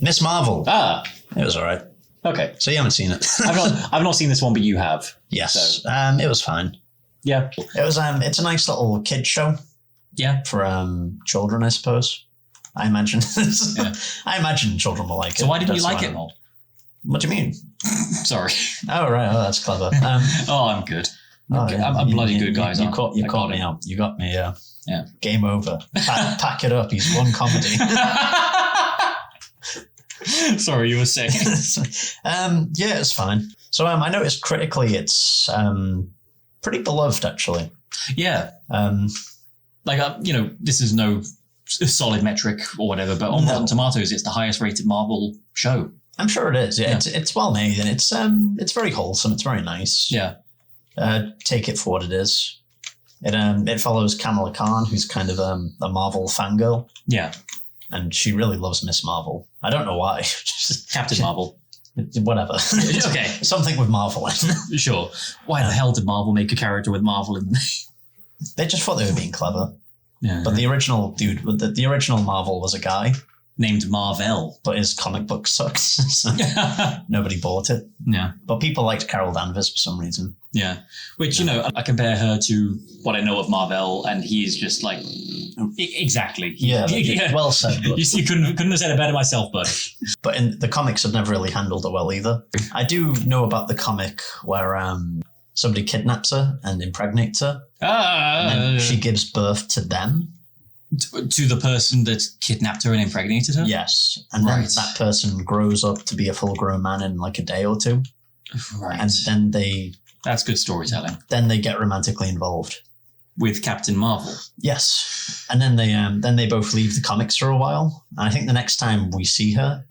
Miss Marvel. Ah, It was all right. okay. So you haven't seen it? I've not seen this one, but you have. Yes. So, It was fine. yeah. It was. It's a nice little kid show Yeah. for children, I suppose. I imagine. Yeah. I imagine children will like it. So why didn't you That's like why- it more? What do you mean? Sorry. Oh right. Oh, that's clever. Oh, I'm good. Oh, Okay, yeah. I'm bloody good, guys. You I caught got me it. out. You got me. Yeah. Yeah. Game over. Pack it up. He's won comedy. Sorry, you were saying. Yeah, it's fine. So I noticed critically, it's pretty beloved actually. Yeah. Like This is no solid metric or whatever, but on No. Rotten Tomatoes, it's the highest rated Marvel show. I'm sure it is. Yeah, Yeah. It's well made and it's very wholesome. It's very nice. Yeah. Take it for what it is. It follows Kamala Khan, who's kind of a Marvel fangirl, Yeah. and she really loves Miss Marvel. I don't know why. Captain Marvel. Whatever. Okay. Something with Marvel in. Sure. Why the hell did Marvel make a character with Marvel in the name? They just thought they were being clever. Yeah. But the original dude, the original Marvel was a guy, Named Marvel. but his comic book sucks. So nobody bought it. Yeah. But people liked Carol Danvers for some reason. Yeah. Which, I compare her to what I know of Marvel, and he's just like, exactly. Yeah, Yeah. well said. But, You couldn't have said it better myself, bud. but in the comics have never really handled it well either. I do know about the comic where somebody kidnaps her and impregnates her, and then she gives birth to them. To the person that kidnapped her and impregnated her? Yes. And then Right. that person grows up to be a full-grown man in like a day or two. Right. And That's good storytelling. then they get romantically involved. With Captain Marvel. Yes, and then they both leave the comics for a while. And I think the next time we see her,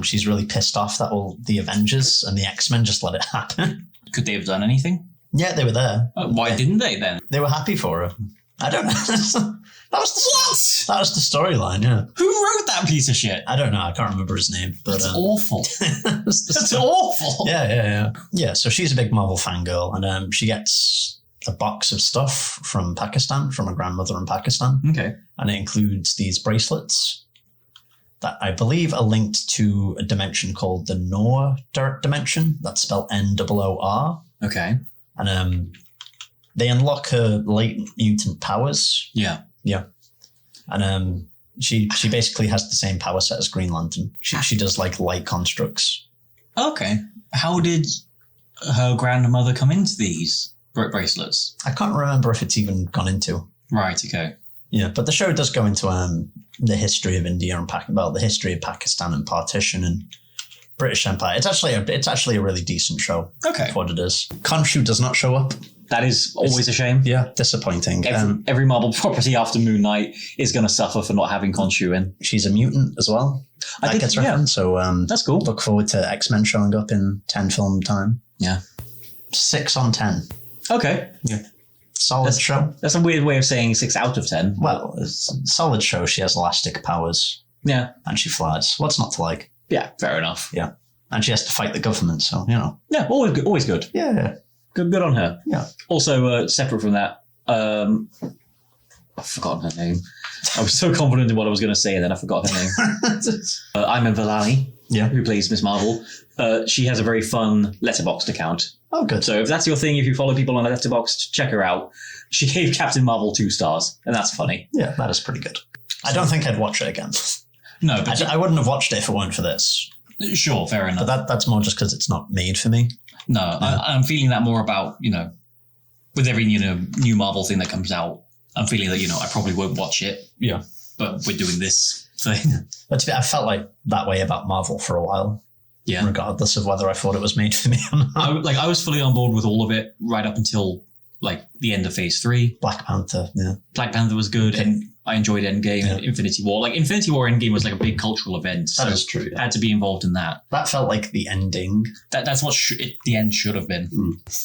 she's really pissed off that all the Avengers and the X-Men just let it happen. Could they have done anything? Yeah, they were there. Why didn't they then? They were happy for her. I don't know. That was the storyline. Yeah, Who wrote that piece of shit? I don't know. I can't remember his name, but That's awful. that's That's awful. Yeah. So she's a big Marvel fangirl, and she gets a box of stuff from Pakistan, from a grandmother in Pakistan. Okay. And it includes these bracelets that I believe are linked to a dimension called the Noor dimension. That's spelled N-O-O-R. Okay. And they unlock her latent mutant powers. Yeah. Yeah. And she basically has the same power set as Green Lantern. She does like light constructs. Okay. How did her grandmother come into these bracelets? I can't remember if it's even gone into. Right. Okay. Yeah, but the show does go into the history of India and the history of Pakistan and partition and British Empire. It's actually a really decent show. Okay. For what it is. Khonshu does not show up. That is always a shame. Yeah, disappointing. Every Marvel property after Moon Knight is going to suffer for not having Khonshu in. She's a mutant as well. That gets referenced. So that's cool. Look forward to X-Men showing up in 10 film time. Yeah. 6 on 10. Okay. Yeah. Solid show. That's a weird way of saying 6 out of 10. Well, it's a solid show. She has elastic powers. Yeah. And she flies. What's not to like? Yeah, fair enough. Yeah. And she has to fight the government, so, Yeah, always good. Always good. Yeah. Good on her. Yeah. Also, separate from that, I've forgotten her name. I was so confident in what I was going to say, and then I forgot her name. Iman Vellani, who plays Miss Marvel. She has a very fun Letterboxd account. Oh, good. So if that's your thing, if you follow people on a Letterboxd, check her out. She gave Captain Marvel 2 stars, and that's funny. Yeah, that is pretty good. I don't think I'd watch it again. No, but I wouldn't have watched it if it weren't for this. Sure, fair enough. But that's more just because it's not made for me. No, I'm feeling that more about, with every, new Marvel thing that comes out, I'm feeling that, I probably won't watch it. Yeah. But we're doing this thing. But I felt like that way about Marvel for a while. Yeah. Regardless of whether I thought it was made for me or not. I was fully on board with all of it right up until, the end of Phase 3. Black Panther, yeah. Black Panther was good, and I enjoyed Endgame and Infinity War. Infinity War Endgame was a big cultural event. That is true. I had to be involved in that. That felt like the ending. That's what the end should have been.